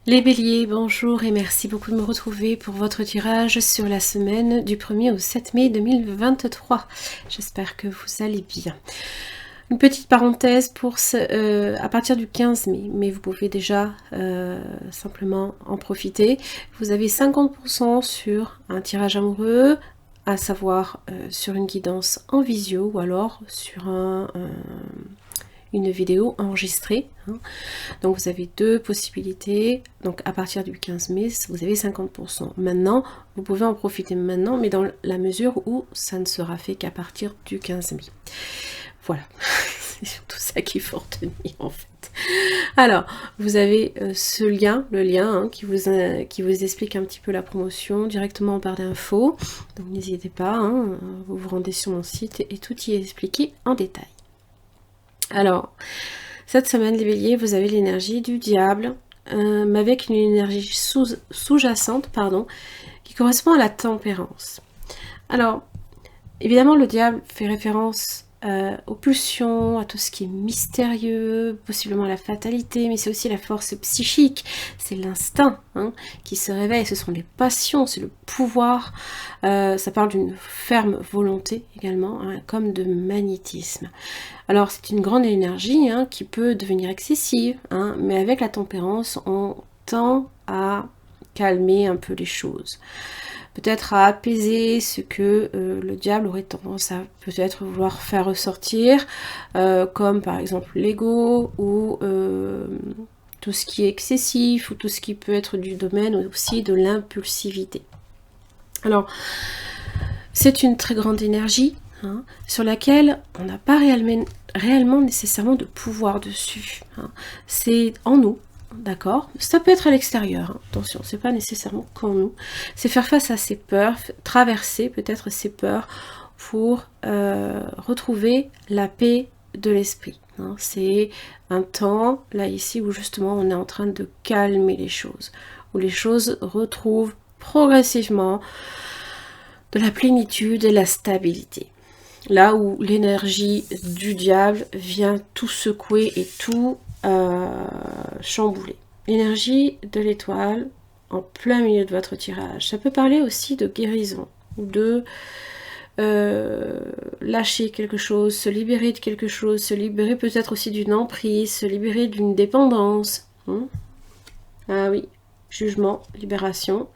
Les béliers, bonjour et merci beaucoup de me retrouver pour votre tirage sur la semaine du 1er au 7 mai 2023. J'espère que vous allez bien. Une petite parenthèse pour à partir du 15 mai, mais vous pouvez déjà simplement en profiter. Vous avez 50% sur un tirage amoureux, à savoir sur une guidance en visio ou alors sur une vidéo enregistrée. Donc vous avez deux possibilités. Donc à partir du 15 mai, vous avez 50%. Maintenant, vous pouvez en profiter maintenant, mais dans la mesure où ça ne sera fait qu'à partir du 15 mai. Voilà, c'est surtout ça qu'il faut retenir en fait. Alors, vous avez ce lien, le lien qui vous explique un petit peu la promotion directement en barre d'infos. Donc n'hésitez pas, vous vous rendez sur mon site et tout y est expliqué en détail. Alors, cette semaine, les béliers, vous avez l'énergie du diable, mais avec une énergie sous-jacente, qui correspond à la tempérance. Alors, évidemment, le diable fait référence aux pulsions, à tout ce qui est mystérieux, possiblement à la fatalité, mais c'est aussi la force psychique, c'est l'instinct qui se réveille, ce sont les passions, c'est le pouvoir, ça parle d'une ferme volonté également, comme de magnétisme. Alors c'est une grande énergie qui peut devenir excessive, mais avec la tempérance, on tend à calmer un peu les choses. Peut-être à apaiser ce que le diable aurait tendance à peut-être vouloir faire ressortir, comme par exemple l'ego ou tout ce qui est excessif ou tout ce qui peut être du domaine aussi de l'impulsivité. Alors, c'est une très grande énergie sur laquelle on n'a pas réellement nécessairement de pouvoir dessus. C'est en nous. D'accord, ça peut être à l'extérieur, attention, c'est pas nécessairement qu'en nous. C'est faire face à ses peurs, traverser peut-être ses peurs pour retrouver la paix de l'esprit. C'est un temps, là ici, où justement on est en train de calmer les choses, où les choses retrouvent progressivement de la plénitude et la stabilité. Là où l'énergie du diable vient tout secouer et tout chambouler. L'énergie de l'étoile en plein milieu de votre tirage. Ça peut parler aussi de guérison, de lâcher quelque chose, se libérer de quelque chose, se libérer peut-être aussi d'une emprise, se libérer d'une dépendance. Ah oui, jugement, libération.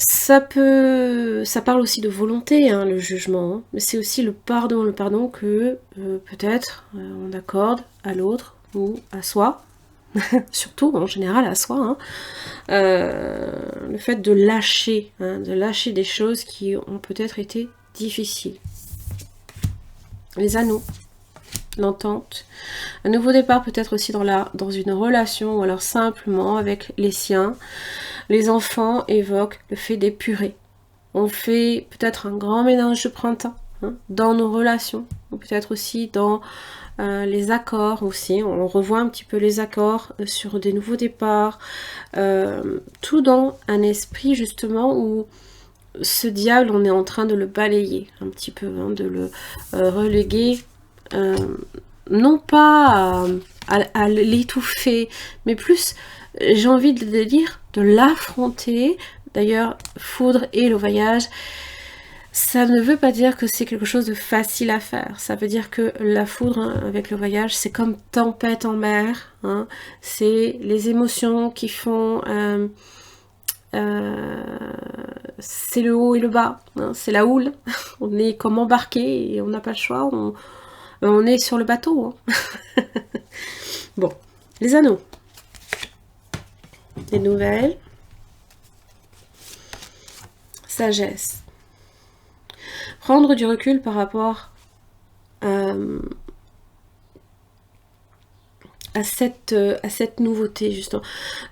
Ça parle aussi de volonté, le jugement, mais c'est aussi le pardon que peut-être on accorde à l'autre ou à soi, surtout en général à soi, le fait de lâcher des choses qui ont peut-être été difficiles. Les anneaux, l'entente, un nouveau départ peut-être aussi dans une relation ou alors simplement avec les siens. Les enfants évoquent le fait d'épurer. On fait peut-être un grand ménage de printemps dans nos relations, ou peut-être aussi dans les accords aussi. On revoit un petit peu les accords sur des nouveaux départs. Tout dans un esprit justement où ce diable, on est en train de le balayer un petit peu, de le reléguer, non pas à l'étouffer, mais plus, j'ai envie de dire, de l'affronter. D'ailleurs, foudre et le voyage, ça ne veut pas dire que c'est quelque chose de facile à faire. Ça veut dire que la foudre avec le voyage, c'est comme tempête en mer. C'est les émotions qui font... c'est le haut et le bas. C'est la houle. On est comme embarqué et on n'a pas le choix. On est sur le bateau. Bon, les anneaux. Les nouvelles. Sagesse. Prendre du recul par rapport à cette nouveauté, justement.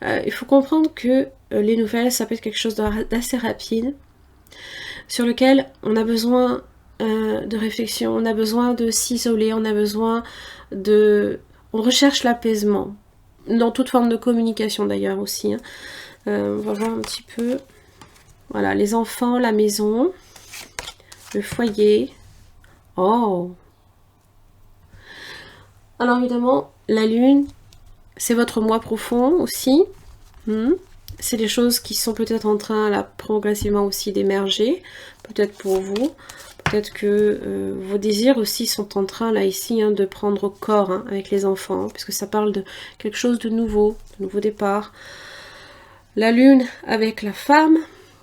Il faut comprendre que les nouvelles, ça peut être quelque chose d'assez rapide, sur lequel on a besoin de réflexion, on a besoin de s'isoler, on a besoin de... On recherche l'apaisement, dans toute forme de communication d'ailleurs aussi. On va voir un petit peu... Voilà, les enfants, la maison, le foyer. Oh! Alors évidemment, la lune C'est votre moi profond aussi. C'est des choses qui sont peut-être en train là progressivement aussi d'émerger, peut-être pour vous. Peut-être que vos désirs aussi sont en train là ici de prendre corps avec les enfants, puisque ça parle de quelque chose de nouveau départ. La lune avec la femme.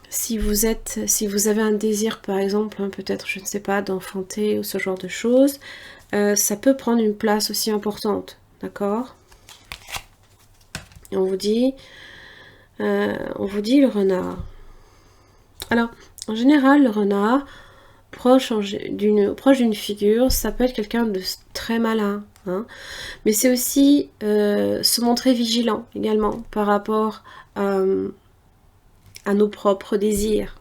Si vous avez un désir par exemple, peut-être je ne sais pas, d'enfanter ou ce genre de choses, ça peut prendre une place aussi importante, d'accord? Et on vous dit le renard. Alors, en général, le renard, proche d'une figure, ça peut être quelqu'un de très malin, mais c'est aussi se montrer vigilant également par rapport à nos propres désirs.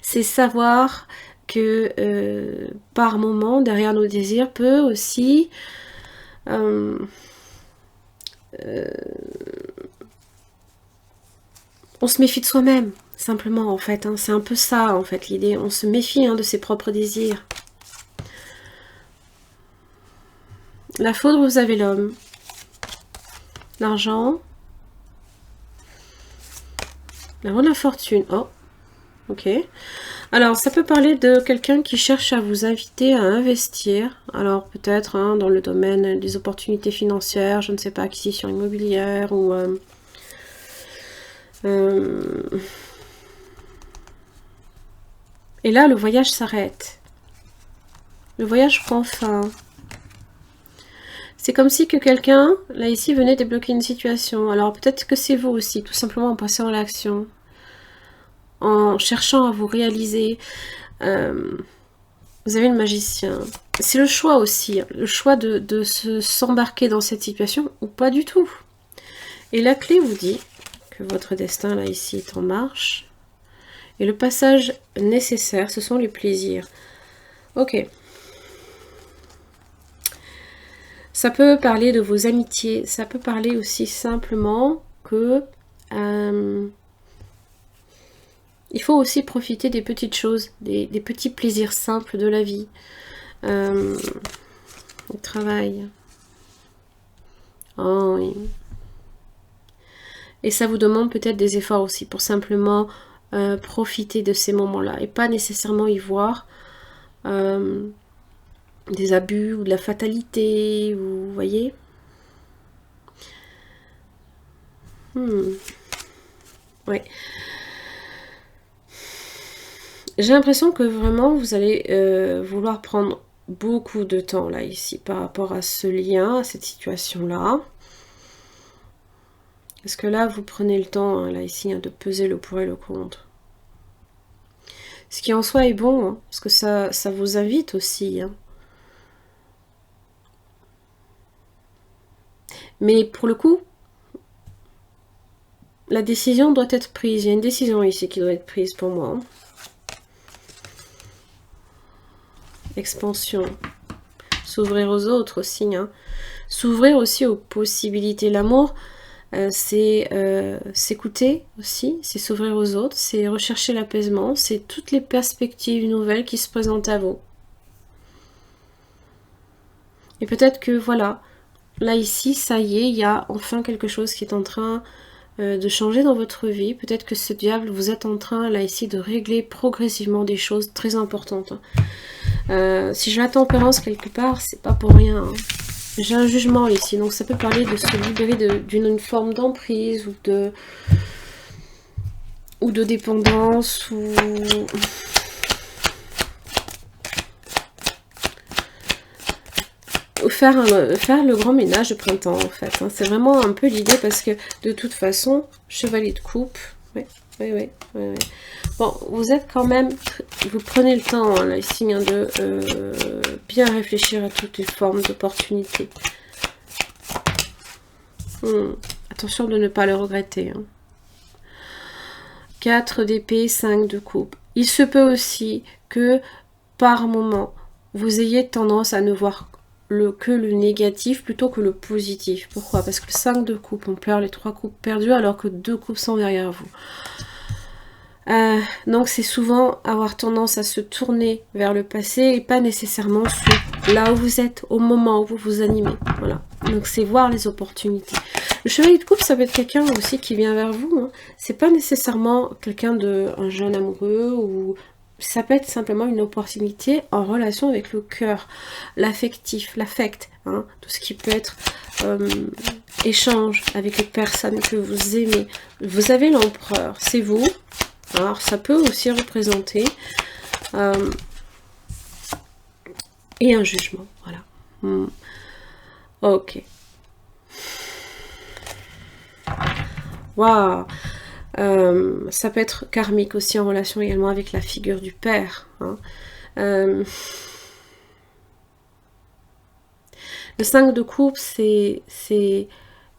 C'est savoir que par moment, derrière nos désirs, peut aussi on se méfie de soi-même, simplement en fait. C'est un peu ça en fait l'idée. On se méfie de ses propres désirs. La foudre, vous avez l'homme. L'argent. La roue de la fortune. Oh, ok. Alors, ça peut parler de quelqu'un qui cherche à vous inviter à investir. Alors, peut-être dans le domaine des opportunités financières, je ne sais pas, acquisition immobilière ou... Et là, le voyage s'arrête. Le voyage prend fin. C'est comme si que quelqu'un, là ici, venait débloquer une situation. Alors peut-être que c'est vous aussi, tout simplement en passant à l'action. En cherchant à vous réaliser. Vous avez le magicien. C'est le choix aussi. Le choix de s'embarquer dans cette situation ou pas du tout. Et la clé vous dit que votre destin, là ici, est en marche. Et le passage nécessaire, ce sont les plaisirs. Ok. Ça peut parler de vos amitiés. Ça peut parler aussi simplement que... il faut aussi profiter des petites choses, des petits plaisirs simples de la vie. Le travail. Oh oui. Et ça vous demande peut-être des efforts aussi pour simplement profiter de ces moments-là et pas nécessairement y voir des abus ou de la fatalité, vous voyez. Ouais. J'ai l'impression que vraiment vous allez vouloir prendre beaucoup de temps là ici par rapport à ce lien, à cette situation-là. Est-ce que là vous prenez le temps là ici de peser le pour et le contre? Ce qui en soi est bon, parce que ça vous invite aussi. Mais pour le coup, la décision doit être prise. Il y a une décision ici qui doit être prise pour moi. Expansion. S'ouvrir aux autres aussi. S'ouvrir aussi aux possibilités. L'amour, c'est s'écouter aussi. C'est s'ouvrir aux autres. C'est rechercher l'apaisement. C'est toutes les perspectives nouvelles qui se présentent à vous. Et peut-être que voilà, là ici, ça y est, il y a enfin quelque chose qui est en train de changer dans votre vie. Peut-être que ce diable, vous êtes en train là ici de régler progressivement des choses très importantes. Si j'ai la tempérance quelque part, c'est pas pour rien. J'ai un jugement ici, donc ça peut parler de se libérer d'une forme d'emprise ou de dépendance ou... Faire le grand ménage de printemps en fait. C'est vraiment un peu l'idée parce que de toute façon, chevalier de coupe, oui. Bon, vous êtes quand même, vous prenez le temps là ici de bien réfléchir à toutes les formes d'opportunités. Attention de ne pas le regretter. 4 d'épée, 5 de coupe. Il se peut aussi que par moment, vous ayez tendance à ne voir que le négatif plutôt que le positif. Pourquoi? Parce que 5 de coupe, on pleure les 3 coupes perdues alors que 2 coupes sont derrière vous. Donc c'est souvent avoir tendance à se tourner vers le passé et pas nécessairement se là où vous êtes, au moment où vous vous animez. Voilà. Donc c'est voir les opportunités. Le chevalier de coupe, ça peut être quelqu'un aussi qui vient vers vous. Hein. C'est pas nécessairement quelqu'un un jeune amoureux, ou ça peut être simplement une opportunité en relation avec le cœur, l'affectif, l'affect, hein, tout ce qui peut être échange avec les personnes que vous aimez. Vous avez l'empereur, c'est vous. Alors ça peut aussi représenter et un jugement, voilà. Ok. Waouh. Ça peut être karmique aussi en relation également avec la figure du père. Hein. Le 5 de coupe, il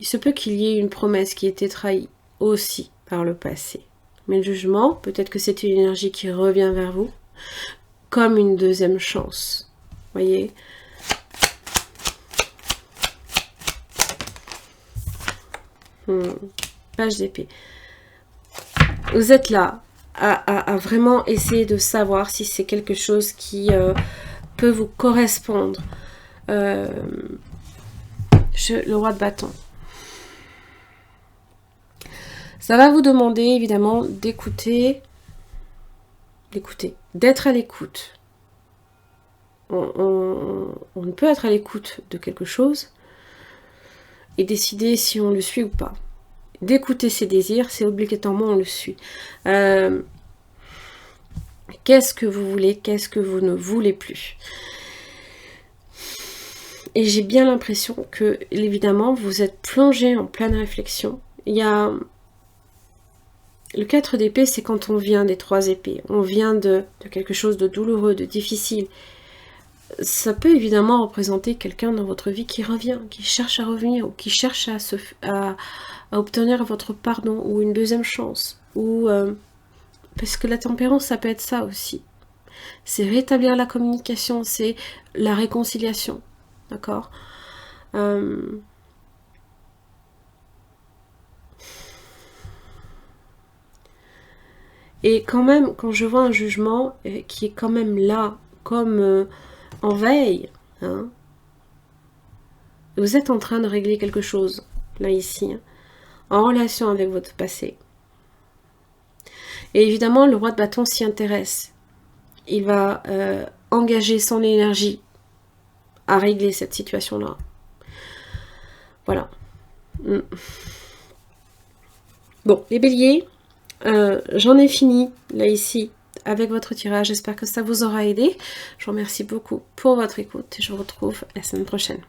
se peut qu'il y ait une promesse qui ait été trahie aussi par le passé. Mais le jugement, peut-être que c'est une énergie qui revient vers vous comme une deuxième chance. Voyez ? Page d'épée. Vous êtes là à vraiment essayer de savoir si c'est quelque chose qui peut vous correspondre. Le roi de bâton. Ça va vous demander évidemment d'écouter, d'être à l'écoute. On ne peut être à l'écoute de quelque chose et décider si on le suit ou pas. D'écouter ses désirs, c'est obligatoirement on le suit. Qu'est-ce que vous voulez, qu'est-ce que vous ne voulez plus? Et j'ai bien l'impression que, évidemment, vous êtes plongé en pleine réflexion. Il y a le 4 d'épée, c'est quand on vient des 3 épées. On vient de quelque chose de douloureux, de difficile. Ça peut évidemment représenter quelqu'un dans votre vie qui revient, qui cherche à revenir, ou qui cherche à obtenir votre pardon, ou une deuxième chance. Ou parce que la tempérance, ça peut être ça aussi. C'est rétablir la communication, c'est la réconciliation. D'accord ? Et quand même, quand je vois un jugement qui est quand même là, comme en veille, hein, vous êtes en train de régler quelque chose, là, ici, hein, en relation avec votre passé. Et évidemment, le roi de bâton s'y intéresse. Il va engager son énergie à régler cette situation-là. Voilà. Bon, les béliers, j'en ai fini, là, ici, avec votre tirage. J'espère que ça vous aura aidé. Je vous remercie beaucoup pour votre écoute et je vous retrouve la semaine prochaine.